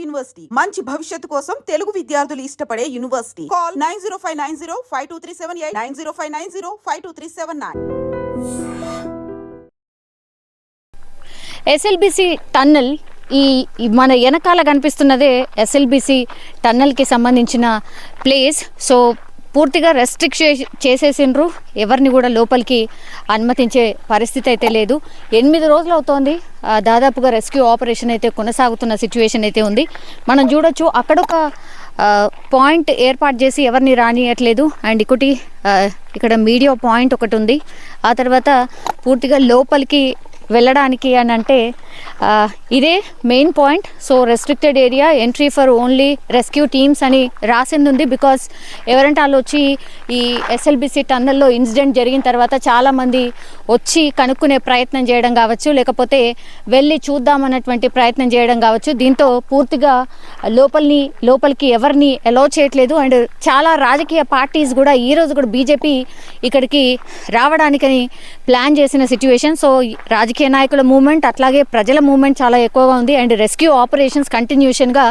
University మంచి భవిష్యత్తు కోసం తెలుగు విద్యార్థులు ఇష్టపడే యూనివర్సిటీ. కాల్ 9059052378 9059052379. ఎస్ఎల్బిసి టన్నల్ ఈ మన వెనకాల కనిపిస్తున్నదే ఎస్ఎల్బిసి టన్నల్కి సంబంధించిన ప్లేస్. సో పూర్తిగా రెస్ట్రిక్ట్ చేసేసిండ్రు, ఎవరిని కూడా లోపలికి అనుమతించే పరిస్థితి అయితే లేదు. 8 రోజులు అవుతోంది దాదాపుగా రెస్క్యూ ఆపరేషన్ అయితే కొనసాగుతున్న సిచ్యువేషన్ అయితే ఉంది. మనం చూడొచ్చు అక్కడ ఒక పాయింట్ ఏర్పాటు చేసి ఎవరిని రానియట్లేదు. అండ్ ఇక్కడ మీడియా పాయింట్ ఒకటి ఉంది. ఆ తర్వాత పూర్తిగా లోపలికి వెళ్ళడానికి అని అంటే ఇదే main point. So restricted area, entry for only rescue teams అని రాసింది ఉంది. బికాస్ ఎవరంటే వాళ్ళు వచ్చి ఈ ఎస్ఎల్బిసి టన్నల్లో ఇన్సిడెంట్ జరిగిన తర్వాత చాలామంది వచ్చి కనుక్కునే ప్రయత్నం చేయడం కావచ్చు, లేకపోతే వెళ్ళి చూద్దామన్నటువంటి ప్రయత్నం చేయడం కావచ్చు. దీంతో పూర్తిగా లోపలికి ఎవరిని అలౌ చేయట్లేదు. అండ్ చాలా రాజకీయ పార్టీస్ కూడా ఈరోజు కూడా బీజేపీ ఇక్కడికి రావడానికని ప్లాన్ చేసిన సిచ్యువేషన్. సో రాజకీయ నాయకుల మూవ్మెంట్ అట్లాగే ప్రజల మూవ్మెంట్ చాలా ఎక్కువగా ఉంది. అండ్ రెస్క్యూ ఆపరేషన్స్ కంటిన్యూషన్గా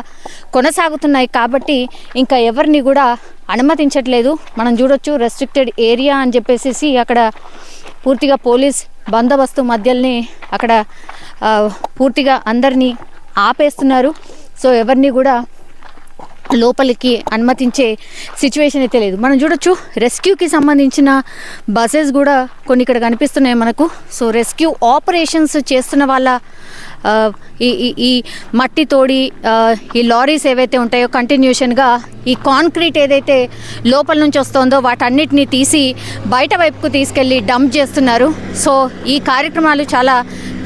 కొనసాగుతున్నాయి కాబట్టి ఇంకా ఎవరిని కూడా అనుమతించట్లేదు. మనం చూడొచ్చు రెస్ట్రిక్టెడ్ ఏరియా అని చెప్పేసి అక్కడ పూర్తిగా పోలీస్ బందోబస్తు మధ్యలోనే అక్కడ పూర్తిగా అందరినీ ఆపేస్తున్నారు. సో ఎవరిని కూడా లోపలికి అనుమతించే సిచ్యువేషన్ అయితే లేదు. మనం చూడొచ్చు రెస్క్యూకి సంబంధించిన బసెస్ కూడా కొన్ని ఇక్కడ కనిపిస్తున్నాయి మనకు. సో రెస్క్యూ ఆపరేషన్స్ చేస్తున్న వాళ్ళ ఈ మట్టి తోడి ఈ లారీస్ ఏవైతే ఉంటాయో కంటిన్యూషన్గా ఈ కాంక్రీట్ ఏదైతే లోపల నుంచి వస్తుందో వాటన్నిటిని తీసి బయట వైపుకు తీసుకెళ్ళి డంప్ చేస్తున్నారు. సో ఈ కార్యక్రమాలు చాలా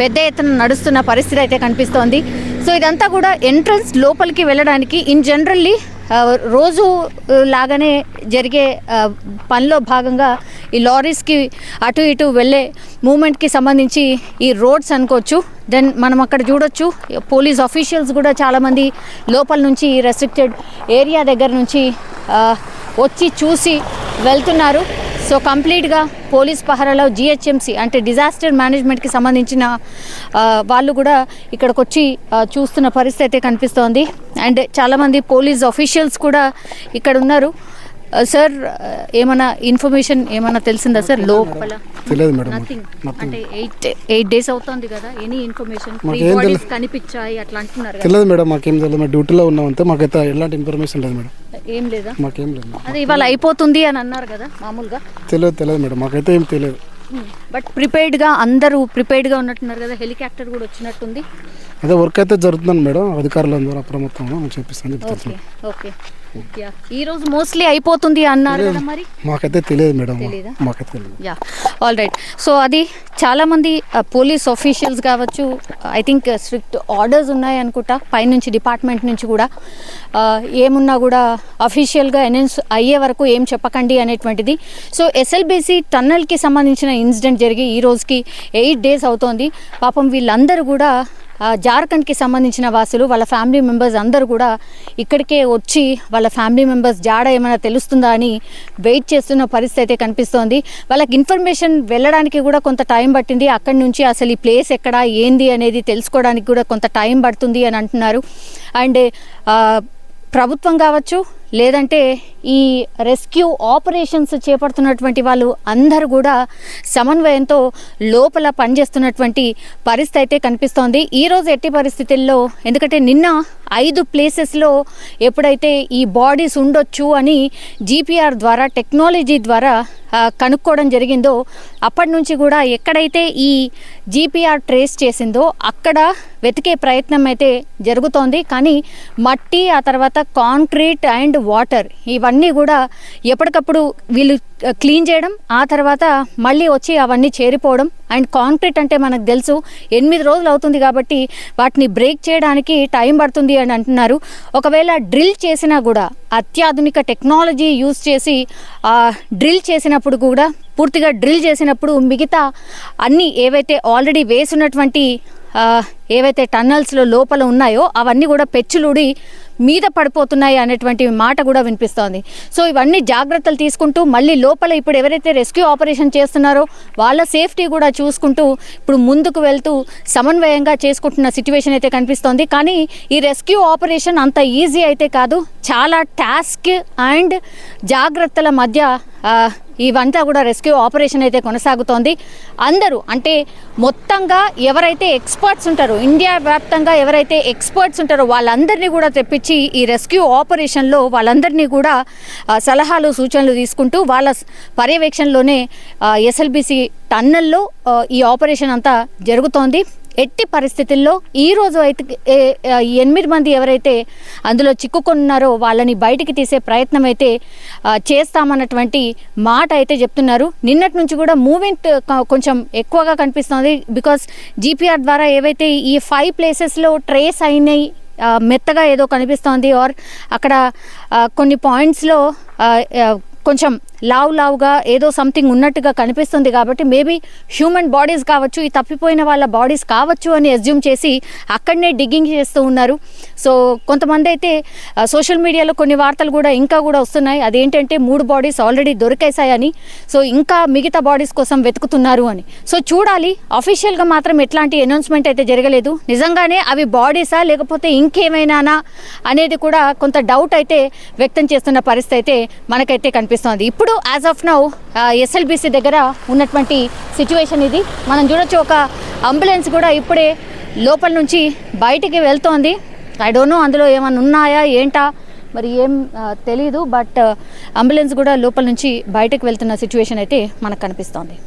పెద్ద ఎత్తున నడుస్తున్న పరిస్థితి అయితే కనిపిస్తోంది. సో ఇదంతా కూడా ఎంట్రన్స్ లోపలికి వెళ్ళడానికి ఇన్ జనరల్లీ రోజు లాగానే జరిగే పనిలో భాగంగా ఈ లారీస్కి అటు ఇటు వెళ్ళే మూమెంట్కి సంబంధించి ఈ రోడ్స్ అనుకోవచ్చు. దెన్ మనం అక్కడ చూడొచ్చు పోలీస్ ఆఫీషియల్స్ కూడా చాలామంది లోపల నుంచి రెస్ట్రిక్టెడ్ ఏరియా దగ్గర నుంచి వచ్చి చూసి వెళ్తున్నారు. సో కంప్లీట్గా పోలీస్ పహరాలో జిహెచ్ఎంసి అంటే డిజాస్టర్ మేనేజ్మెంట్కి సంబంధించిన వాళ్ళు కూడా ఇక్కడికి వచ్చి చూస్తున్న పరిస్థితి అయితే కనిపిస్తోంది. అండ్ చాలామంది పోలీస్ ఆఫీషియల్స్ కూడా ఇక్కడ ఉన్నారు. సార్ ఏమైనా ఇన్ఫర్మేషన్ ఏమైనా తెలిసిందా సార్ లోపల? తెలియదు మేడం. అంటే 8 days అవుతుంది కదా, ఎనీ ఇన్ఫర్మేషన్ కనిపించాయి అట్లా అంటున్నారు? తెలియదు మేడం, మాకేం తెలియదు. మేము డ్యూటీలో ఉన్నాం అంతే, మాకైతే ఎలాంటి ఇన్ఫర్మేషన్ లేదు మేడం. ఏం లేదా? మాకేం లేదు. అదే ఇవాళ అయిపోతుంది అని అన్నారు కదా మామూలుగా? తెలియదు మేడం, మాకైతే ఏం తెలియదు. బట్ అందరూ ప్రిపేర్డ్గా ఉన్నట్టున్నారు కదా, హెలికాప్టర్ కూడా వచ్చినట్టుంది. అదే వర్క్ అయితే జరుగుతుంది మేడం, అధికారులందరూ అప్రమత్తంగా చెప్పిస్తాను. ఓకే ఈ రోజు మోస్ట్లీ అయిపోతుంది అన్నారు కదా, మరి మాకైతే తెలియదు మేడం. మాకైతే తెలియదు. Yeah all right. సో అది చాలామంది పోలీస్ ఆఫీషియల్స్ కావచ్చు, ఐ థింక్ స్ట్రిక్ట్ ఆర్డర్స్ ఉన్నాయి అనుకుంటా పైనుంచి డిపార్ట్మెంట్ నుంచి కూడా. ఏమున్నా కూడా అఫీషియల్గా అనౌన్స్ అయ్యే వరకు ఏం చెప్పకండి అనేటువంటిది. సో ఎస్ఎల్బిసి టన్నల్కి సంబంధించిన ఇన్సిడెంట్ జరిగి ఈ రోజుకి 8 days అవుతోంది. పాపం వీళ్ళందరూ కూడా జార్ఖండ్కి సంబంధించిన వాసులు, వాళ్ళ ఫ్యామిలీ మెంబర్స్ అందరూ కూడా ఇక్కడికే వచ్చి వాళ్ళ ఫ్యామిలీ మెంబర్స్ జాడ ఏమైనా తెలుస్తుందా అని వెయిట్ చేస్తున్న పరిస్థితి అయితే కనిపిస్తోంది. వాళ్ళకి ఇన్ఫర్మేషన్ వెళ్ళడానికి కూడా కొంత టైం పట్టింది. అక్కడి నుంచి అసలు ఈ ప్లేస్ ఎక్కడ ఏంది అనేది తెలుసుకోవడానికి కూడా కొంత టైం పడుతుంది అని అంటున్నారు. అండ్ ప్రభుత్వం కావచ్చు లేదంటే ఈ రెస్క్యూ ఆపరేషన్స్ చేపడుతున్నటువంటి వాళ్ళు అందరూ కూడా సమన్వయంతో లోపల పనిచేస్తున్నటువంటి పరిస్థితి అయితే కనిపిస్తోంది. ఈరోజు ఎట్టి పరిస్థితుల్లో, ఎందుకంటే నిన్న 5 ప్లేసెస్లో ఎప్పుడైతే ఈ బాడీస్ ఉండొచ్చు అని జీపీఆర్ ద్వారా టెక్నాలజీ ద్వారా కనుక్కోవడం జరిగిందో అప్పటి నుంచి కూడా ఎక్కడైతే ఈ జీపీఆర్ ట్రేస్ చేసిందో అక్కడ వెతికే ప్రయత్నం అయితే జరుగుతోంది. కానీ మట్టి, ఆ తర్వాత కాంక్రీట్ అండ్ వాటర్ ఇవన్నీ కూడా ఎప్పటికప్పుడు వీళ్ళు క్లీన్ చేయడం, ఆ తర్వాత మళ్ళీ వచ్చి అవన్నీ చేరిపోవడం. అండ్ కాంక్రీట్ అంటే మనకు తెలుసు 8 రోజులు అవుతుంది కాబట్టి వాటిని బ్రేక్ చేయడానికి టైం పడుతుంది అని అంటున్నారు. ఒకవేళ డ్రిల్ చేసినా కూడా అత్యాధునిక టెక్నాలజీ యూజ్ చేసి డ్రిల్ చేసినప్పుడు కూడా పూర్తిగా డ్రిల్ చేసినప్పుడు మిగతా అన్నీ ఏవైతే ఆల్రెడీ వేసినటువంటి ఏవైతే టన్నల్స్లో లోపల ఉన్నాయో అవన్నీ కూడా పెచ్చులుడి మీద పడిపోతున్నాయి అనేటువంటి మాట కూడా వినిపిస్తోంది. సో ఇవన్నీ జాగ్రత్తలు తీసుకుంటూ మళ్ళీ లోపల ఇప్పుడు ఎవరైతే రెస్క్యూ ఆపరేషన్ చేస్తున్నారో వాళ్ళ సేఫ్టీ కూడా చూసుకుంటూ ఇప్పుడు ముందుకు వెళ్తూ సమన్వయంగా చేసుకుంటున్న సిచ్యువేషన్ అయితే కనిపిస్తోంది. కానీ ఈ రెస్క్యూ ఆపరేషన్ అంత ఈజీ అయితే కాదు, చాలా టాస్క్ అండ్ జాగ్రత్తల మధ్య ఇవంతా కూడా రెస్క్యూ ఆపరేషన్ అయితే కొనసాగుతోంది. అందరూ అంటే మొత్తంగా ఎవరైతే ఎక్స్పర్ట్స్ ఉంటారో, ఇండియా వ్యాప్తంగా ఎవరైతే ఎక్స్పర్ట్స్ ఉంటారో వాళ్ళందరినీ కూడా తెప్పించి ఈ రెస్క్యూ ఆపరేషన్లో వాళ్ళందరినీ కూడా సలహాలు సూచనలు తీసుకుంటూ వాళ్ళ పర్యవేక్షణలోనే ఎస్ఎల్బిసి టన్నల్లో ఈ ఆపరేషన్ అంతా జరుగుతోంది. ఎట్టి పరిస్థితుల్లో ఈరోజు అయితే 8 మంది ఎవరైతే అందులో చిక్కుకున్నారో వాళ్ళని బయటికి తీసే ప్రయత్నం అయితే చేస్తామన్నటువంటి మాట అయితే చెప్తున్నారు. నిన్నటి నుంచి కూడా మూవ్మెంట్ కొంచెం ఎక్కువగా కనిపిస్తుంది. బికాస్ జీపీఆర్ ద్వారా ఏవైతే ఈ 5 ప్లేసెస్లో ట్రేస్ అయినాయి మెత్తగా ఏదో కనిపిస్తోంది, ఆర్ అక్కడ కొన్ని పాయింట్స్లో కొంచెం లావుగా ఏదో సంథింగ్ ఉన్నట్టుగా కనిపిస్తుంది. కాబట్టి మేబీ హ్యూమన్ బాడీస్ కావచ్చు, ఈ తప్పిపోయిన వాళ్ళ బాడీస్ కావచ్చు అని అజ్యూమ్ చేసి అక్కడనే డిగ్గింగ్ చేస్తూ ఉన్నారు. సో కొంతమంది అయితే సోషల్ మీడియాలో కొన్ని వార్తలు కూడా ఇంకా కూడా వస్తున్నాయి, అదేంటంటే 3 బాడీస్ ఆల్రెడీ దొరికేశాయని, సో ఇంకా మిగతా బాడీస్ కోసం వెతుకుతున్నారు అని. సో చూడాలి, అఫీషియల్గా మాత్రం ఎట్లాంటి అనౌన్స్మెంట్ అయితే జరగలేదు. నిజంగానే అవి బాడీసా లేకపోతే ఇంకేమైనానా అనేది కూడా కొంత డౌట్ అయితే వ్యక్తం చేస్తున్న పరిస్థితి అయితే మనకైతే కనిపిస్తోంది. ఇప్పుడు యాజ్ ఆఫ్ నౌ ఎస్ఎల్బిసి దగ్గర ఉన్నటువంటి సిచ్యువేషన్ ఇది. మనం చూడొచ్చు, ఒక అంబులెన్స్ కూడా ఇప్పుడే లోపల నుంచి బయటికి వెళ్తోంది. ఐ డోంట్ నో అందులో ఏమైనా ఉన్నాయా ఏంటా మరి ఏం తెలీదు, బట్ అంబులెన్స్ కూడా లోపల నుంచి బయటకు వెళ్తున్న సిచ్యువేషన్ అయితే మనకు కనిపిస్తోంది.